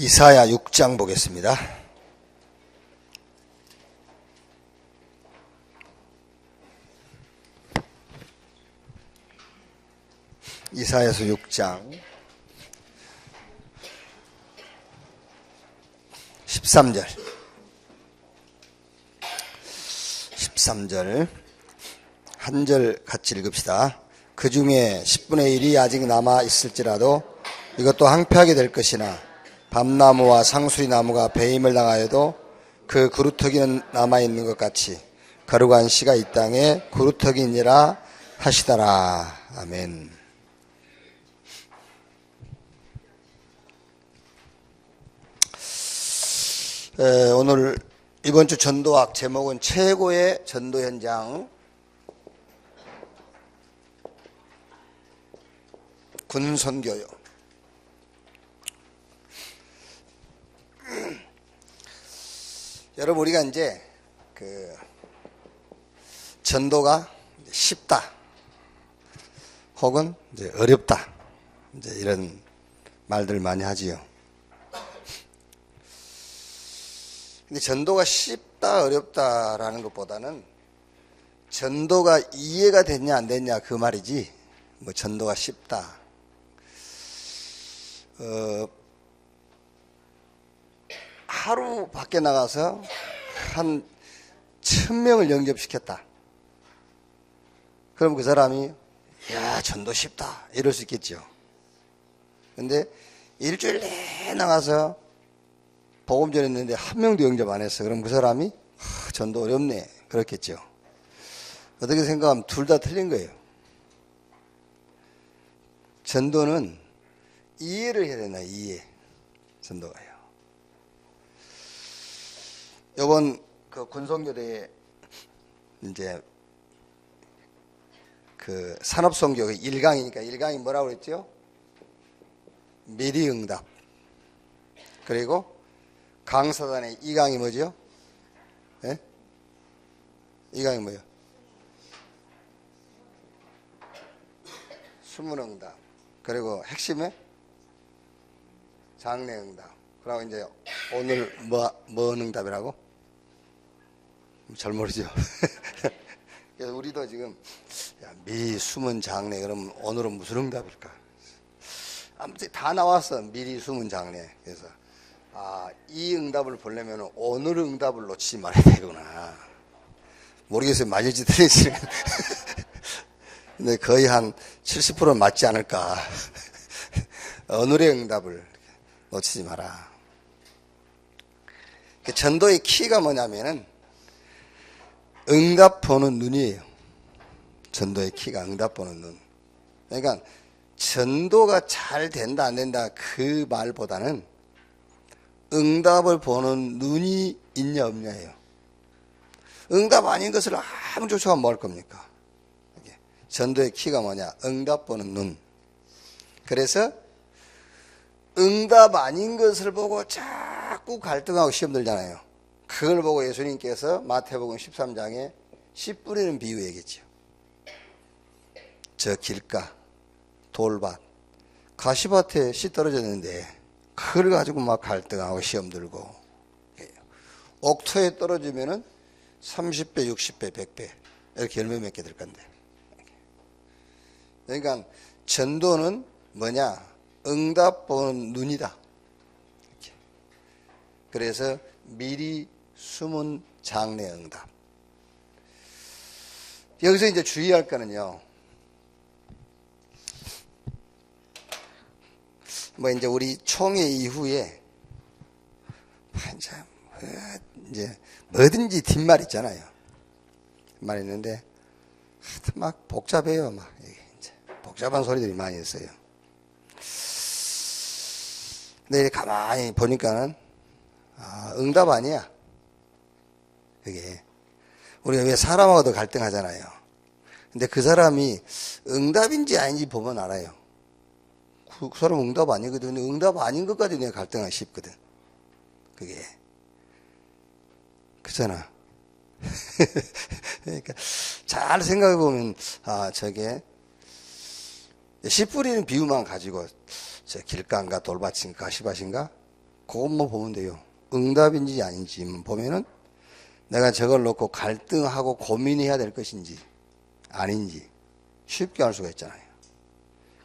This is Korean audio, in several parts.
이사야 6장 보겠습니다. 이사야서 6장 13절 한 절 같이 읽읍시다. 그 중에 10분의 1이 아직 남아 있을지라도 이것도 황폐하게 될 것이나 밤나무와 상수리나무가 배임을 당하여도 그 그루터기는 남아있는 것 같이 거룩한 씨가 이 땅에 그루터기니라 하시더라. 아멘. 오늘 이번 주 전도학 제목은 최고의 전도 현장, 군선교요. 여러분, 우리가 이제 전도가 쉽다 혹은 이제 어렵다 이제 이런 말들 많이 하지요. 근데 전도가 쉽다 어렵다라는 것보다는 전도가 이해가 됐냐 안 됐냐 그 말이지, 뭐 전도가 쉽다. 하루 밖에 나가서 한 1000명을 영접시켰다. 그럼 그 사람이 야, 전도 쉽다 이럴 수 있겠죠. 근데 일주일 내내 나가서 복음 전했는데 한 명도 영접 안 했어. 그럼 그 사람이 전도 어렵네 그렇겠죠. 어떻게 생각하면 둘 다 틀린 거예요. 전도는 이해를 해야 되나, 이해. 전도가요. 이번 군선교대에 이제 산업선교 1강이니까 1강이 뭐라고 그랬죠? 미리 응답. 그리고 강사단의 2강이 뭐죠? 예? 2강이 뭐예요? 수문응답. 그리고 핵심에 장래응답. 그리고 이제 오늘 뭔 응답이라고? 잘 모르죠. 그래서 우리도 지금 미리 숨은 장래, 그럼 오늘은 무슨 응답일까? 아무튼 다 나왔어. 미리 숨은 장래. 그래서 이 응답을 보려면 오늘 응답을 놓치지 말아야 되구나. 모르겠어요. 맞을지 틀릴지. 근데 거의 한 70%는 맞지 않을까. 오늘의 응답을 놓치지 마라. 전도의 키가 뭐냐면은 응답 보는 눈이에요. 전도의 키가 응답 보는 눈. 그러니까 전도가 잘 된다 안 된다 그 말보다는 응답을 보는 눈이 있냐 없냐예요. 응답 아닌 것을 아무 쫓아가면 뭐 할 겁니까? 전도의 키가 뭐냐? 응답 보는 눈. 그래서 응답 아닌 것을 보고 자꾸 갈등하고 시험 들잖아요. 그걸 보고 예수님께서 마태복음 13장에 씨 뿌리는 비유 얘기했죠. 저 길가, 돌밭, 가시밭에 씨 떨어졌는데 그걸 가지고 막 갈등하고 시험 들고, 옥토에 떨어지면은 30배, 60배, 100배 이렇게 열매 맺게 될 건데. 그러니까 전도는 뭐냐? 응답 보는 눈이다. 이렇게. 그래서 미리 숨은 장래 응답. 여기서 이제 주의할 거는요. 뭐 이제 우리 총회 이후에 이제 뭐든지 뒷말 있잖아요. 말 있는데 하여튼 막 복잡해요. 막 이제 복잡한 소리들이 많이 있어요. 근데 가만히 보니까는 응답 아니야. 그게 우리가 왜 사람하고도 갈등하잖아요. 근데 그 사람이 응답인지 아닌지 보면 알아요. 그 사람 응답 아니거든. 근데 응답 아닌 것까지 내가 갈등하기 쉽거든. 그게 그잖아. 그러니까 잘 생각해 보면 저게 씨 뿌리는 비유만 가지고 저 길가인가 돌밭인가 가시밭인가 그것만 보면 돼요. 응답인지 아닌지 보면은 내가 저걸 놓고 갈등하고 고민해야 될 것인지 아닌지 쉽게 알 수가 있잖아요.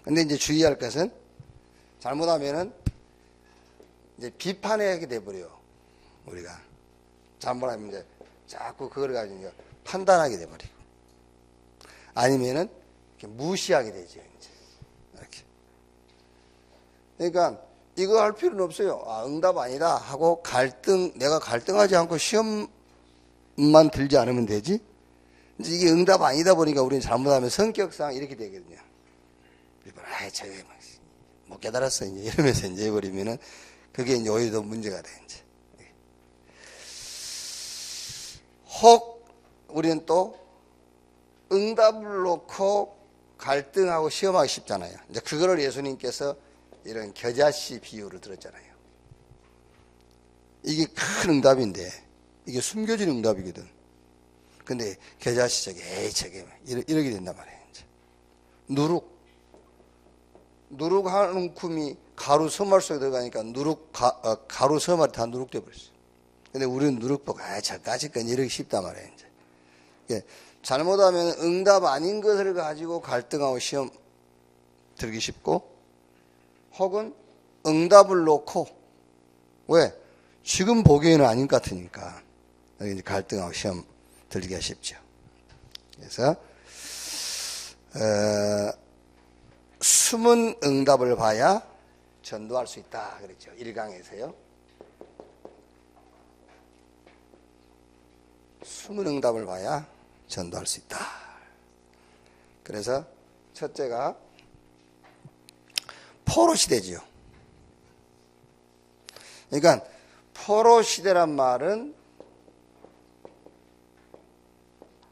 근데 이제 주의할 것은 잘못하면은 이제 비판하게 돼버려요. 우리가 잘못하면 이제 자꾸 그걸 가지고 이제 판단하게 돼버리고 아니면은 이렇게 무시하게 되죠. 이제 이렇게. 그러니까 이거 할 필요는 없어요. 아, 응답 아니다 하고 내가 갈등하지 않고 시험만 들지 않으면 되지. 이제 이게 응답 아니다 보니까 우리는 잘못하면 성격상 이렇게 되거든요. 아, 저게 못 깨달았어 이제 이러면서 이제 해버리면은 그게 이제 오히려 더 문제가 돼 이제. 혹 우리는 또 응답을 놓고 갈등하고 시험하기 쉽잖아요. 이제 그거를 예수님께서 이런 겨자씨 비유를 들었잖아요. 이게 큰 응답인데 이게 숨겨진 응답이거든. 근데 겨자씨 저게 이러게 된단 말이에요. 이제. 누룩 한 움큼이 가루 서말 속에 들어가니까 가루 서말이 다 누룩돼 버렸어요. 근데 우리는 누룩 보고 저까짓 건 이러기 쉽단 말이에요. 이제. 잘못하면 응답 아닌 것을 가지고 갈등하고 시험 들기 쉽고 혹은 응답을 놓고 왜? 지금 보기에는 아닌 것 같으니까 이제 갈등하고 시험 들기가 쉽죠. 그래서 숨은 응답을 봐야 전도할 수 있다 그랬죠. 1강에서요. 숨은 응답을 봐야 전도할 수 있다. 그래서 첫째가 포로 시대지요. 그러니까 포로 시대란 말은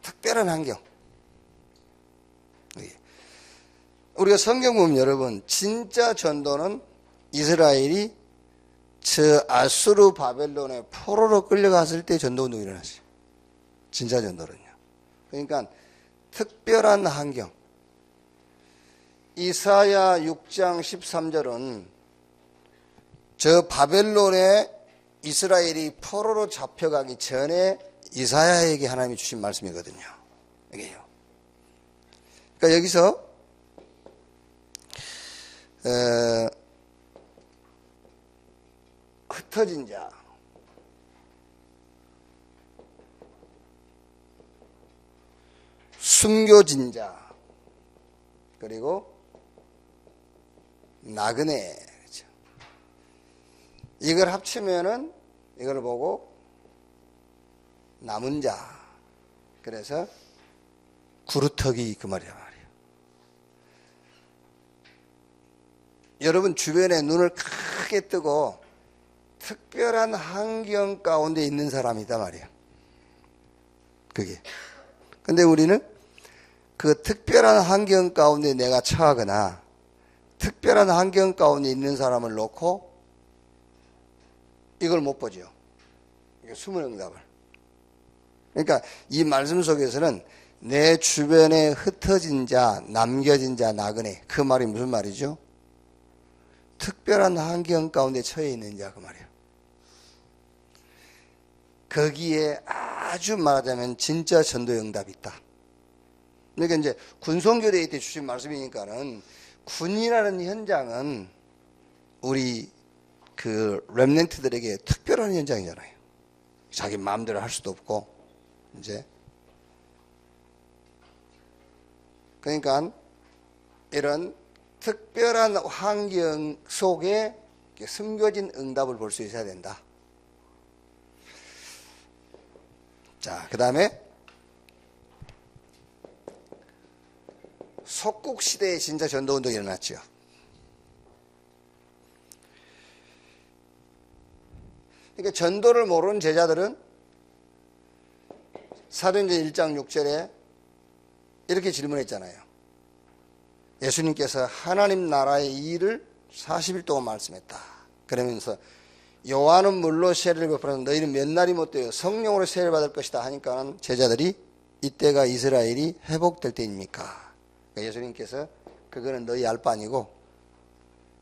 특별한 환경. 우리가 성경 보면 여러분 진짜 전도는 이스라엘이 저 아수르 바벨론의 포로로 끌려갔을 때 전도운동이 일어났어요. 진짜 전도는요. 그러니까 특별한 환경. 이사야 6장 13절은 저 바벨론에 이스라엘이 포로로 잡혀가기 전에 이사야에게 하나님이 주신 말씀이거든요. 이게요. 그러니까 여기서 흩어진 자, 숨겨진 자, 그리고 나그네. 그렇죠. 이걸 합치면은 이걸 보고 남은 자. 그래서 구루터기 그 말이란 말이에요. 여러분 주변에 눈을 크게 뜨고 특별한 환경 가운데 있는 사람이다 말이에요. 그게. 근데 우리는 그 특별한 환경 가운데 내가 처하거나 특별한 환경 가운데 있는 사람을 놓고 이걸 못 보죠. 숨은 응답을. 그러니까 이 말씀 속에서는 내 주변에 흩어진 자, 남겨진 자, 나그네. 그 말이 무슨 말이죠? 특별한 환경 가운데 처해 있는 자 그 말이에요. 거기에 아주 말하자면 진짜 전도의 응답이 있다. 그러니까 이제 군성교대회 때 주신 말씀이니까는 군이라는 현장은 우리 그 렘넌트들에게 특별한 현장이잖아요. 자기 마음대로 할 수도 없고 이제 그러니까 이런 특별한 환경 속에 숨겨진 응답을 볼 수 있어야 된다. 자, 그 다음에 속국시대에 진짜 전도운동이 일어났죠. 그러니까 전도를 모르는 제자들은 사도행전 1장 6절에 이렇게 질문했잖아요. 예수님께서 하나님 나라의 일을 40일 동안 말씀했다. 그러면서 요한은 물로 세례를 베풀었는데 너희는 몇 날이 못 돼요. 성령으로 세례를 받을 것이다 하니까 제자들이 이때가 이스라엘이 회복될 때입니까? 그러니까 예수님께서 그거는 너희 알 바 아니고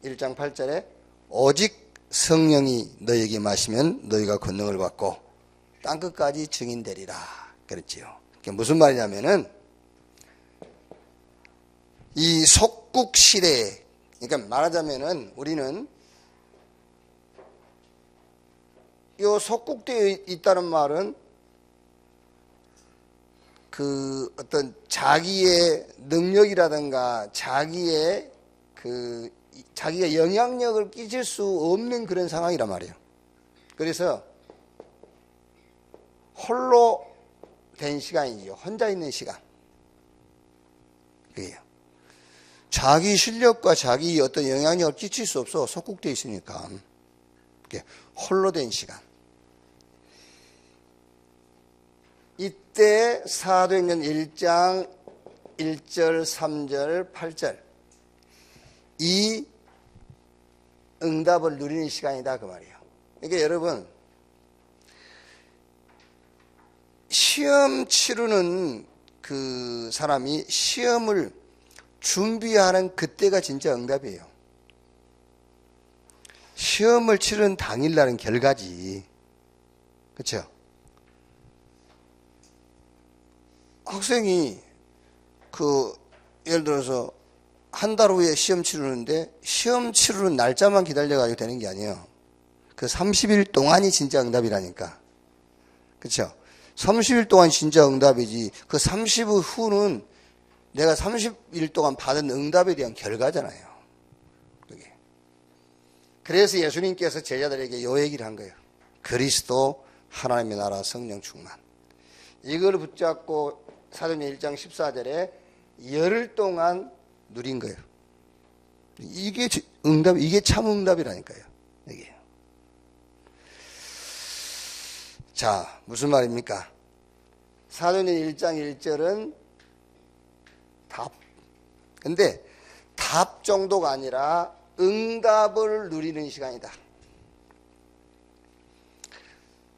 1장 8절에 오직 성령이 너희에게 마시면 너희가 권능을 받고 땅끝까지 증인되리라 그랬지요. 그게 무슨 말이냐면은 이 속국 시대에, 그러니까 말하자면은 우리는 이 속국되어 있다는 말은 그 어떤 자기의 능력이라든가 자기의 자기가 영향력을 끼칠 수 없는 그런 상황이란 말이에요. 그래서 홀로 된 시간이죠. 혼자 있는 시간. 그게요. 자기 실력과 자기 어떤 영향력을 끼칠 수 없어. 속국되어 있으니까. 홀로 된 시간. 이때 사도행전 1장 1절, 3절, 8절 이 응답을 누리는 시간이다 그 말이에요. 그러니까 여러분 시험 치르는 그 사람이 시험을 준비하는 그때가 진짜 응답이에요. 시험을 치르는 당일날은 결과지. 그렇죠? 학생이 예를 들어서 한 달 후에 시험 치르는데 시험 치르는 날짜만 기다려가지고 되는 게 아니에요. 그 30일 동안이 진짜 응답이라니까. 그렇죠? 30일 동안 진짜 응답이지. 그 30일 후는 내가 30일 동안 받은 응답에 대한 결과잖아요. 그게. 그래서 예수님께서 제자들에게 요 얘기를 한 거예요. 그리스도, 하나님의 나라, 성령 충만. 이걸 붙잡고 사도행전 1장 14절에 열흘 동안 누린 거예요. 이게 응답, 이게 참 응답이라니까요. 이게. 자, 무슨 말입니까? 사도행전 1장 1절은 답. 근데 답 정도가 아니라 응답을 누리는 시간이다.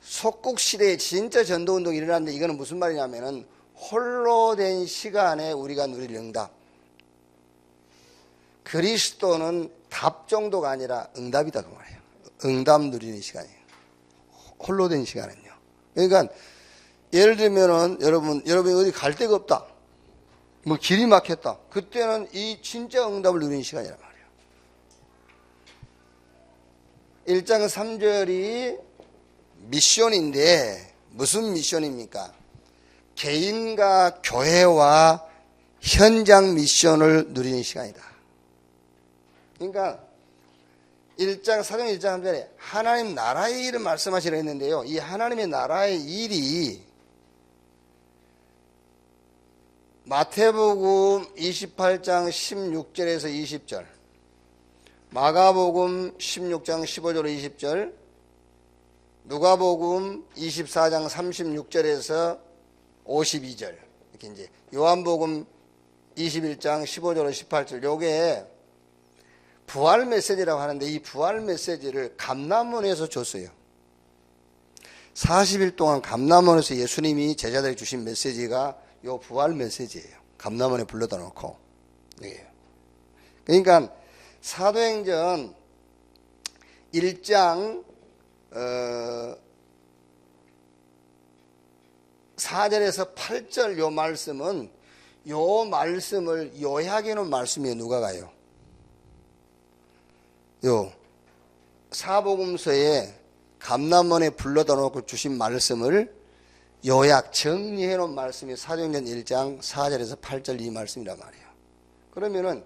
속국 시대에 진짜 전도운동이 일어났는데 이거는 무슨 말이냐면은 홀로 된 시간에 우리가 누릴 응답. 그리스도는 답 정도가 아니라 응답이다 그 말이에요. 응답 누리는 시간이에요. 홀로 된 시간은요. 그러니까 예를 들면은 여러분이 어디 갈 데가 없다. 뭐 길이 막혔다. 그때는 이 진짜 응답을 누리는 시간이란 말이에요. 1장 3절이 미션인데 무슨 미션입니까? 개인과 교회와 현장 미션을 누리는 시간이다. 그러니까 사도행전 1장 3절에 하나님 나라의 일을 말씀하시려 했는데요. 이 하나님의 나라의 일이 마태복음 28장 16절에서 20절, 마가복음 16장 15절 20절, 누가복음 24장 36절에서 52절, 이렇게 이제 요한복음 21장 15절 18절, 요게 부활 메시지라고 하는데 이 부활 메시지를 감람원에서 줬어요. 40일 동안 감람원에서 예수님이 제자들에게 주신 메시지가 요 부활 메시지예요. 감람원에 불러다 놓고. 그러니까 사도행전 1장 4절에서 8절 요 말씀은 요 말씀을 요약해 놓은 말씀이에요. 누가가요? 요 사복음서에 감람원에 불러다 놓고 주신 말씀을 요약 정리해 놓은 말씀이 사도행전 1장 4절에서 8절 이 말씀이란 말이에요. 그러면은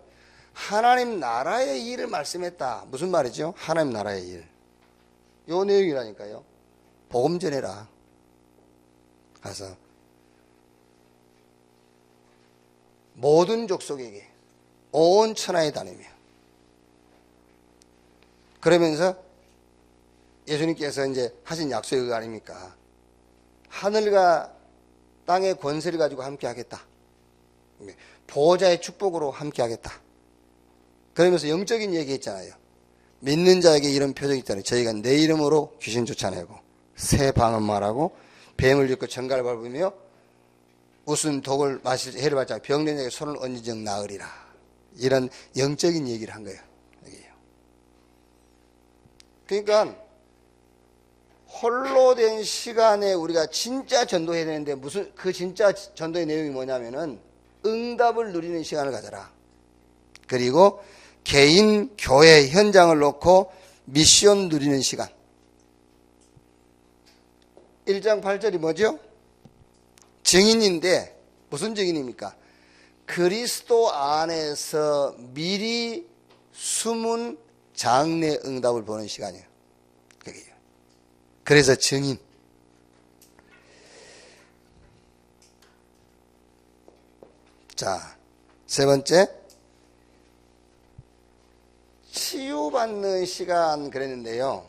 하나님 나라의 일을 말씀했다. 무슨 말이죠? 하나님 나라의 일. 요 내용이라니까요. 복음 전해라. 가서 모든 족속에게 온 천하에 다니며 그러면서 예수님께서 이제 하신 약속이 그거 아닙니까? 하늘과 땅의 권세를 가지고 함께 하겠다. 보호자의 축복으로 함께 하겠다. 그러면서 영적인 얘기 했잖아요. 믿는 자에게 이런 표적이 있잖아요. 저희가 내 이름으로 귀신 쫓아내고 새 방언 말하고 뱀을 짚고 전갈을 밟으며 웃은 독을 마실 해를 받자 병든 자에게 손을 얹은 적 나으리라. 이런 영적인 얘기를 한 거예요. 그러니까 홀로 된 시간에 우리가 진짜 전도해야 되는데 무슨 그 진짜 전도의 내용이 뭐냐면은 응답을 누리는 시간을 가져라. 그리고 개인 교회 현장을 놓고 미션 누리는 시간. 1장 8절이 뭐죠? 증인인데 무슨 증인입니까? 그리스도 안에서 미리 숨은 장래 응답을 보는 시간이에요. 그게요. 그래서 증인. 자, 세 번째. 치유받는 시간 그랬는데요.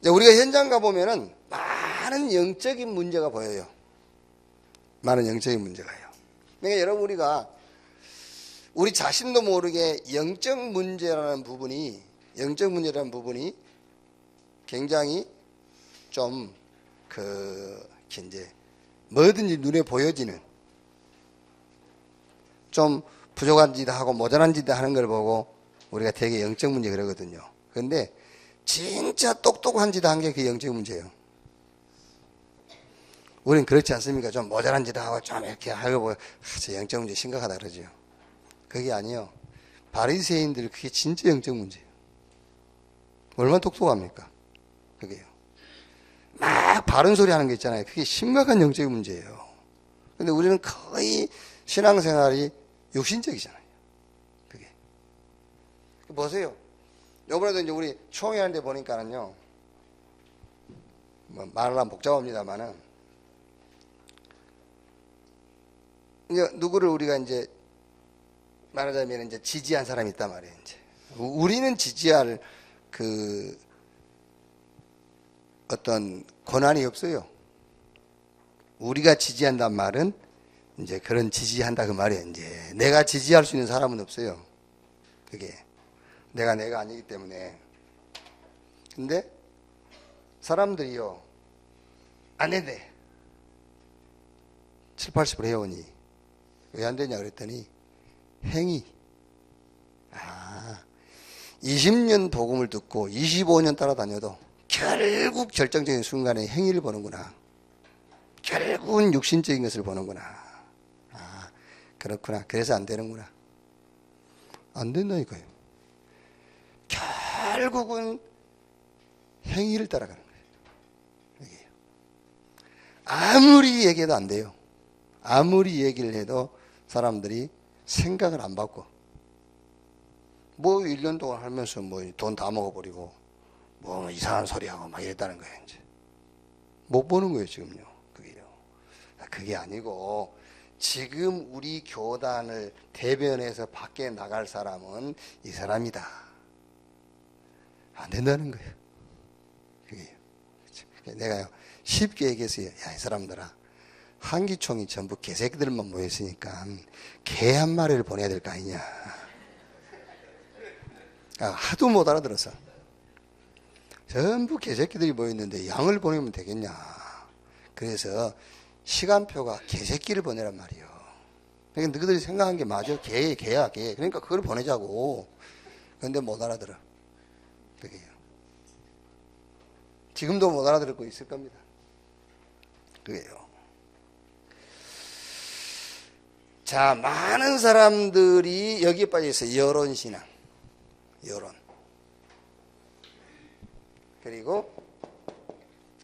우리가 현장 가보면은 많은 영적인 문제가 보여요. 많은 영적인 문제가요. 그러니까 여러분 우리가 우리 자신도 모르게 영적 문제라는 부분이 굉장히 좀 이제 뭐든지 눈에 보여지는 좀 부족한 짓 하고 모자란 짓 하는 걸 보고 우리가 되게 영적 문제 그러거든요. 그런데 진짜 똑똑한 짓 한 게 그 영적 문제예요. 우리는 그렇지 않습니까? 좀 모자란 짓 하고 좀 이렇게 하고 보여. 저 영적 문제 심각하다 그러죠. 그게 아니에요. 바리새인들 그게 진짜 영적 문제예요. 얼마나 똑똑합니까? 그게요. 막 바른 소리 하는 게 있잖아요. 그게 심각한 영적인 문제예요. 근데 우리는 거의 신앙생활이 육신적이잖아요. 그게. 보세요. 요번에도 이제 우리 총회하는데 보니까는요, 뭐 말하면 복잡합니다만은, 이제 누구를 우리가 이제 말하자면 이제 지지한 사람이 있단 말이에요. 이제 우리는 지지할 어떤 권한이 없어요. 우리가 지지한단 말은 이제 그런 지지한다 그 말이에요. 이제 내가 지지할 수 있는 사람은 없어요. 그게 내가 아니기 때문에. 근데 사람들이요 안 해대 70-80% 회원이 왜 안 되냐 그랬더니 행위. 20년 복음을 듣고 25년 따라다녀도 결국 결정적인 순간에 행위를 보는구나. 결국은 육신적인 것을 보는구나. 그렇구나. 그래서 안 되는구나. 안 된다니까요. 결국은 행위를 따라가는 거예요. 아무리 얘기해도 안 돼요. 아무리 얘기를 해도 사람들이 생각을 안 바꿔. 뭐 1년 동안 하면서 뭐 돈 다 먹어버리고 뭐 이상한 소리 하고 막 이랬다는 거예요. 이제 못 보는 거예요 지금요. 그게요. 그게 아니고 지금 우리 교단을 대변해서 밖에 나갈 사람은 이 사람이다. 안 된다는 거예요. 그게요. 내가요 쉽게 얘기했어요. 야, 이 사람들아, 한기총이 전부 개새끼들만 모였으니까 개 한 마리를 보내야 될 거 아니냐. 하도 못 알아들었어. 전부 개새끼들이 모였는데 양을 보내면 되겠냐. 그래서 시간표가 개새끼를 보내란 말이에요. 그러니까 너희들이 생각한 게 맞아. 개야. 그러니까 그걸 보내자고. 그런데 못 알아들어. 그게요. 지금도 못 알아들고 있을 겁니다. 그게요. 자, 많은 사람들이 여기에 빠져 있어요. 여론신앙. 여론. 그리고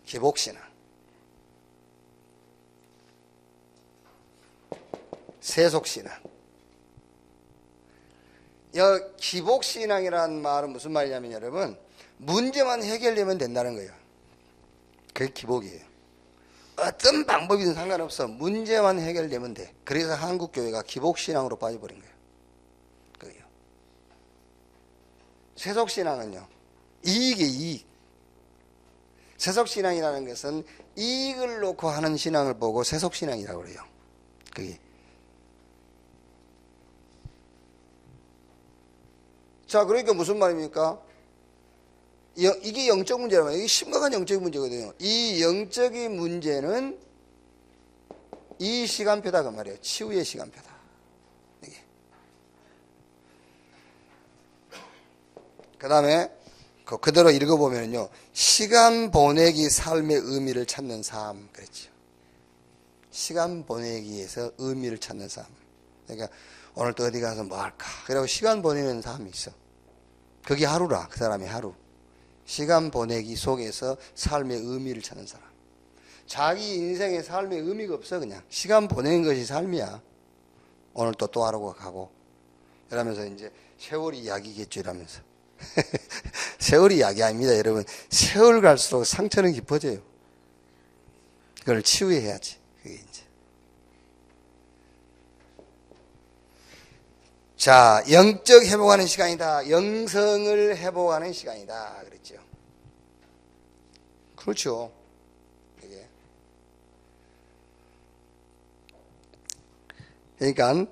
기복신앙. 세속신앙. 기복신앙이라는 말은 무슨 말이냐면 여러분, 문제만 해결되면 된다는 거예요. 그게 기복이에요. 어떤 방법이든 상관없어. 문제만 해결되면 돼. 그래서 한국교회가 기복신앙으로 빠져버린 거예요. 그게요. 세속신앙은요, 이익이에요, 이익. 세속신앙이라는 것은 이익을 놓고 하는 신앙을 보고 세속신앙이라고 그래요. 그게. 자, 그러니까 무슨 말입니까? 이게 영적 문제라면 이게 심각한 영적인 문제거든요. 이 영적인 문제는 이 시간표다 그 말이에요. 치유의 시간표다. 그 다음에 그대로 읽어보면요. 시간 보내기 삶의 의미를 찾는 삶. 그랬죠. 시간 보내기에서 의미를 찾는 삶. 그러니까 오늘 또 어디 가서 뭐 할까? 그리고 시간 보내는 사람이 있어. 그게 하루라. 그 사람이 하루. 시간 보내기 속에서 삶의 의미를 찾는 사람. 자기 인생의 삶의 의미가 없어. 그냥 시간 보내는 것이 삶이야. 오늘 또 하루가 가고 이러면서 이제 세월이 이야기겠죠. 이러면서 세월이 이야기 아닙니다. 여러분, 세월 갈수록 상처는 깊어져요. 그걸 치유해야지. 그게 이제. 자, 영적 회복하는 시간이다. 영성을 회복하는 시간이다. 그랬죠. 그렇죠. 이게. 그러니까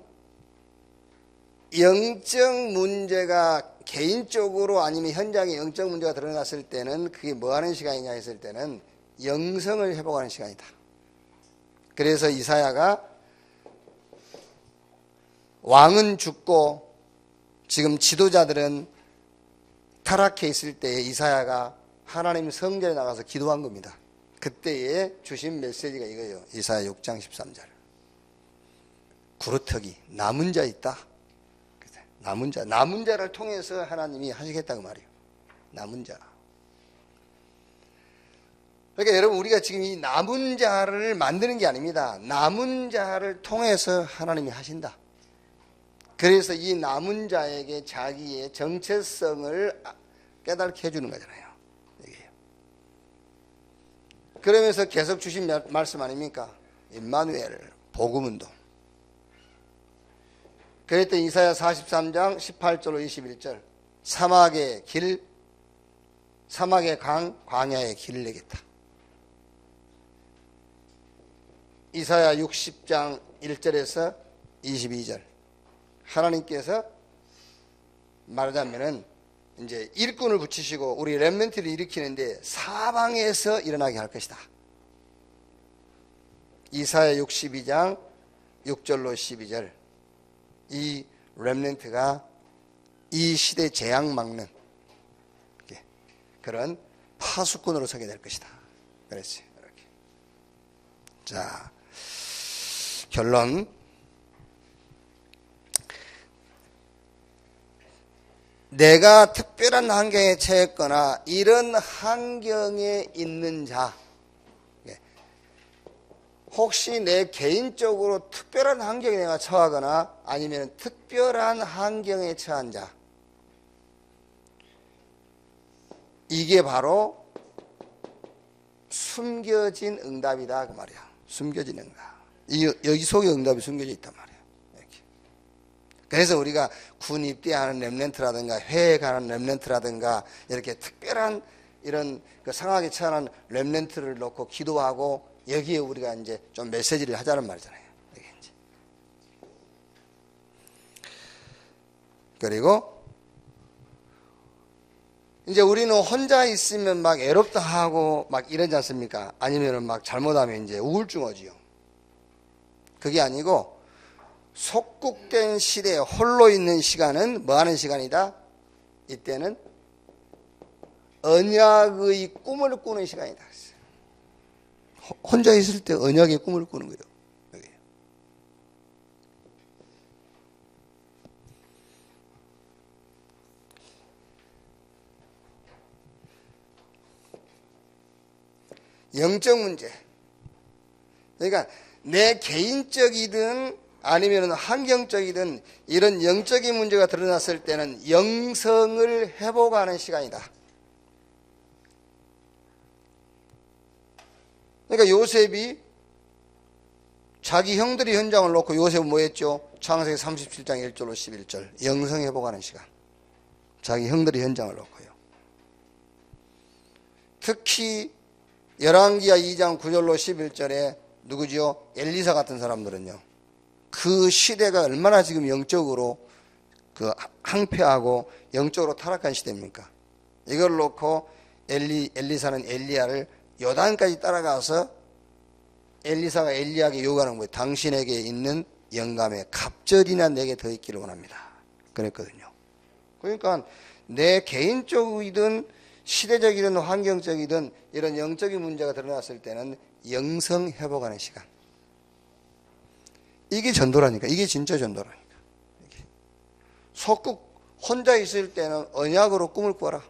영적 문제가 개인적으로 아니면 현장에 영적 문제가 드러났을 때는 그게 뭐 하는 시간이냐 했을 때는 영성을 회복하는 시간이다. 그래서 이사야가 왕은 죽고 지금 지도자들은 타락해 있을 때에 이사야가 하나님 성전에 나가서 기도한 겁니다. 그때에 주신 메시지가 이거예요. 이사야 6장 13절. 구루터기 남은 자 있다. 남은 자를 통해서 하나님이 하시겠다고 말이에요. 남은 자. 그러니까 여러분, 우리가 지금 이 남은 자를 만드는 게 아닙니다. 남은 자를 통해서 하나님이 하신다. 그래서 이 남은 자에게 자기의 정체성을 깨닫게 해주는 거잖아요. 이게요. 그러면서 계속 주신 말씀 아닙니까? 임마누엘, 복음운동. 그랬더니 이사야 43장 18절로 21절. 사막의 길, 사막의 강, 광야의 길을 내겠다. 이사야 60장 1절에서 22절. 하나님께서 말하자면은 이제 일꾼을 붙이시고 우리 렘넌트를 일으키는데 사방에서 일어나게 할 것이다. 이사야 62장 6절로 12절. 이 렘넌트가 이 시대 재앙 막는 그런 파수꾼으로 서게 될 것이다. 그랬어요. 이렇게. 자, 결론. 내가 특별한 환경에 처했거나 이런 환경에 있는 자, 혹시 내 개인적으로 특별한 환경에 내가 처하거나 아니면 특별한 환경에 처한 자, 이게 바로 숨겨진 응답이다 그 말이야. 숨겨진 응답. 여기 속에 응답이 숨겨져 있단 말이야. 이렇게. 그래서 우리가 군 입대하는 렘넌트라든가 회에 가는 렘넌트라든가 이렇게 특별한 이런 그 상황에 처한 렘넌트를 놓고 기도하고 여기에 우리가 이제 좀 메시지를 하자는 말이잖아요. 이게 이제. 그리고 이제 우리는 혼자 있으면 막 애롭다 하고 막 이러지 않습니까? 아니면은 막 잘못하면 이제 우울증 오지요. 그게 아니고 속국된 시대에 홀로 있는 시간은 뭐 하는 시간이다? 이때는 언약의 꿈을 꾸는 시간이다. 혼자 있을 때 언약의 꿈을 꾸는 거예요. 영적 문제. 그러니까 내 개인적이든 아니면 환경적이든 이런 영적인 문제가 드러났을 때는 영성을 회복하는 시간이다. 그러니까 요셉이 자기 형들이 현장을 놓고 요셉은 뭐 했죠? 창세기 37장 1절로 11절. 영성 회복하는 시간. 자기 형들이 현장을 놓고요. 특히 열왕기하 2장 9절로 11절에 누구죠? 엘리사 같은 사람들은요. 그 시대가 얼마나 지금 영적으로 그 항폐하고 영적으로 타락한 시대입니까? 이걸 놓고 엘리사는 엘리야를 요단까지 따라가서 엘리사가 엘리야에게 요구하는 거예요. 당신에게 있는 영감에 갑절이나 내게 더 있기를 원합니다. 그랬거든요. 그러니까 내 개인적이든 시대적이든 환경적이든 이런 영적인 문제가 드러났을 때는 영성 회복하는 시간. 이게 전도라니까. 이게 진짜 전도라니까. 속국 혼자 있을 때는 언약으로 꿈을 꿔라.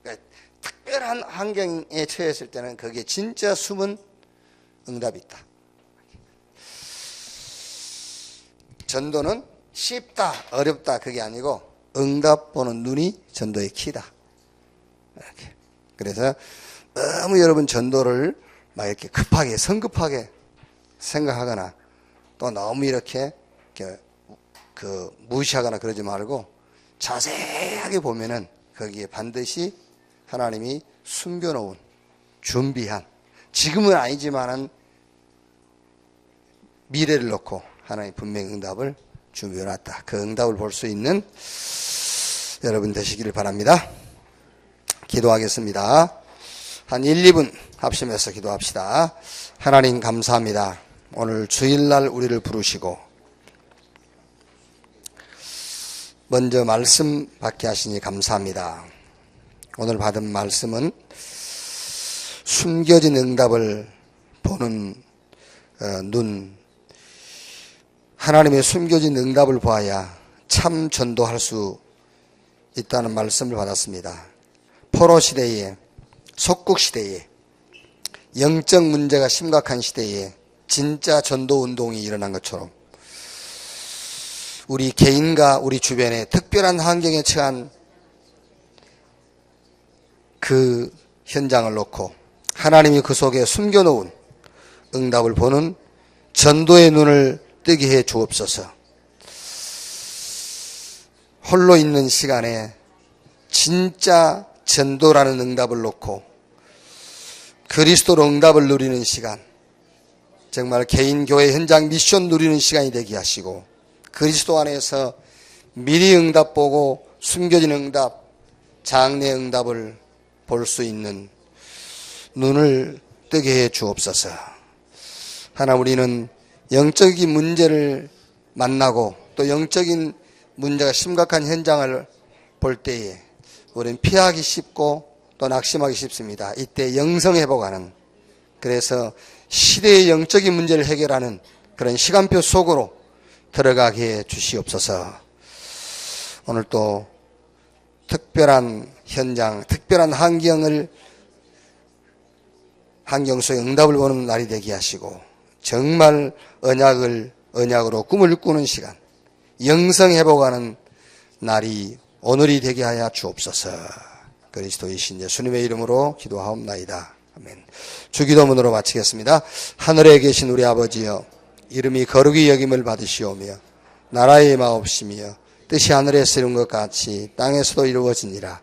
그러니까 특별한 환경에 처했을 때는 거기에 진짜 숨은 응답이 있다. 전도는 쉽다, 어렵다 그게 아니고 응답 보는 눈이 전도의 키다. 이렇게. 그래서 너무 여러분 전도를 막 이렇게 급하게 성급하게 생각하거나 또 너무 이렇게 무시하거나 그러지 말고 자세하게 보면은 거기에 반드시 하나님이 숨겨놓은 준비한 지금은 아니지만은 미래를 놓고 하나님 분명히 응답을 준비해놨다. 그 응답을 볼 수 있는 여러분 되시기를 바랍니다. 기도하겠습니다. 한 1, 2분 합심해서 기도합시다. 하나님 감사합니다. 오늘 주일날 우리를 부르시고 먼저 말씀 받게 하시니 감사합니다. 오늘 받은 말씀은 숨겨진 응답을 보는 눈, 하나님의 숨겨진 응답을 보아야 참 전도할 수 있다는 말씀을 받았습니다. 포로 시대에, 속국 시대에, 영적 문제가 심각한 시대에 진짜 전도 운동이 일어난 것처럼 우리 개인과 우리 주변에 특별한 환경에 처한 그 현장을 놓고 하나님이 그 속에 숨겨놓은 응답을 보는 전도의 눈을 뜨게 해 주옵소서. 홀로 있는 시간에 진짜 전도라는 응답을 놓고 그리스도로 응답을 누리는 시간, 정말 개인 교회 현장 미션 누리는 시간이 되게 하시고 그리스도 안에서 미리 응답 보고 숨겨진 응답, 장래 응답을 볼 수 있는 눈을 뜨게 해 주옵소서. 하나님, 우리는 영적인 문제를 만나고 또 영적인 문제가 심각한 현장을 볼 때에 우리는 피하기 쉽고 또 낙심하기 쉽습니다. 이때 영성회복하는, 그래서 시대의 영적인 문제를 해결하는 그런 시간표 속으로 들어가게 해 주시옵소서. 오늘 또 특별한 현장, 특별한 환경 속에 응답을 보는 날이 되게 하시고 정말 언약으로 꿈을 꾸는 시간, 영성회복하는 날이 오늘이 되게 하여 주옵소서. 그리스도이신 예수님의 이름으로 기도하옵나이다. 아멘. 주기도문으로 마치겠습니다. 하늘에 계신 우리 아버지여, 이름이 거룩히 여김을 받으시오며 나라의 마옵시며 뜻이 하늘에서 이룬 것 같이 땅에서도 이루어지니라.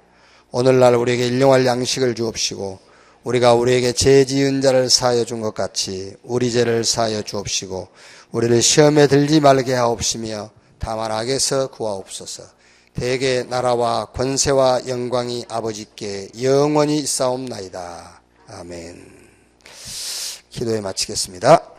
오늘날 우리에게 일용할 양식을 주옵시고 우리가 우리에게 죄 지은 자를 사하여 준 것 같이 우리 죄를 사하여 주옵시고 우리를 시험에 들지 말게 하옵시며 다만 악에서 구하옵소서. 대개 나라와 권세와 영광이 아버지께 영원히 있사옵나이다. 아멘. 기도에 마치겠습니다.